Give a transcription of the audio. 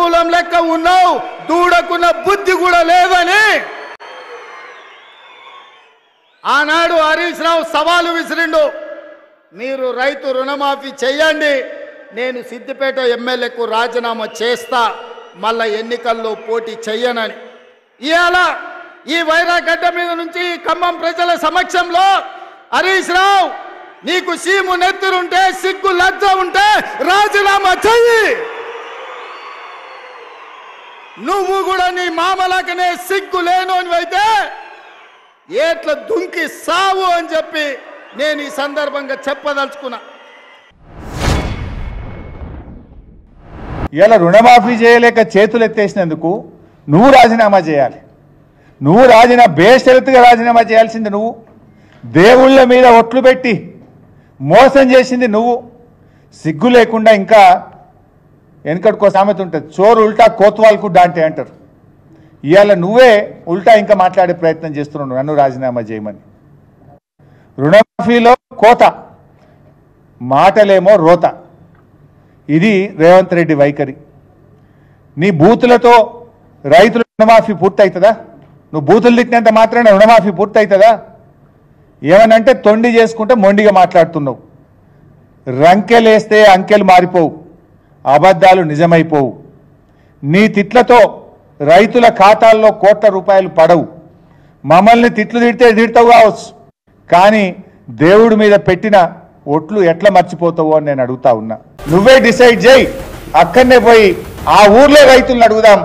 శూలం లెక్క ఉన్నావు, దూడకున్న బుద్ధి కూడా లేదని ఆనాడు హరీష్ రావు సవాలు విసిరిండు. మీరు రైతు రుణమాఫీ చేయండి, నేను సిద్దిపేట ఎమ్మెల్యేకు రాజీనామా చేస్తా, మళ్ళా ఎన్నికల్లో పోటీ చెయ్యనని. ఇవాళ ఈ వైరాగడ్డ మీద నుంచి ఖమ్మం ప్రజల సమక్షంలో హరీష్ రావు, నీకు సీము నెత్తురుంటే, సిగ్గు లజ్జ ఉంటే రాజీనామా చెయ్యి. నువ్వు కూడా నీ మామలకనే సిగ్గు లేనోనివైతే ఏట్ల దుంకి సావు అని చెప్పి నేను ఈ సందర్భంగా చెప్పదలుచుకున్నా. ఇలా రుణమాఫీ చేయలేక చేతులు ఎత్తేసినందుకు నువ్వు రాజీనామా చేయాలి. నువ్వు బేషరతుగా రాజీనామా చేయాల్సింది నువ్వు. దేవుళ్ళ మీద ఒట్లు పెట్టి మోసం చేసింది నువ్వు. సిగ్గు లేకుండా ఇంకా వెనకటికో సామెత ఉంటుంది, చోరు ఉల్టా కోత్వాల్కు డాంటే అంటారు. ఇవాళ నువ్వే ఉల్టా ఇంకా మాట్లాడే ప్రయత్నం చేస్తున్నావు నన్ను రాజీనామా చేయమని. రుణమాఫీలో కోత, మాటలేమో రోత. ఇది రేవంత్ రెడ్డి వైఖరి. నీ బూతులతో రైతుల రుణమాఫీ పూర్తవుతుందా? నువ్వు బూతులు తిట్టినంత మాత్రాన రుణమాఫీ పూర్తవుతుందా? ఏమనంటే తొండి చేసుకుంటే మొండిగా మాట్లాడుతున్నావు. రంకెలేస్తే అంకెలు మారిపోవు, అబద్ధాలు నిజమైపోవు. నీ తిట్లతో రైతుల ఖాతాల్లో కోట్ల రూపాయలు పడవు. మమ్మల్ని తిట్లు తిడతావు కావచ్చు, కానీ దేవుడి మీద పెట్టిన ఒట్లు ఎట్లా మర్చిపోతావో అని నేను అడుగుతా ఉన్నా. నువ్వే డిసైడ్ చేయి. అక్కడనే పోయి ఆ ఊర్లో రైతులను అడుగుదాం,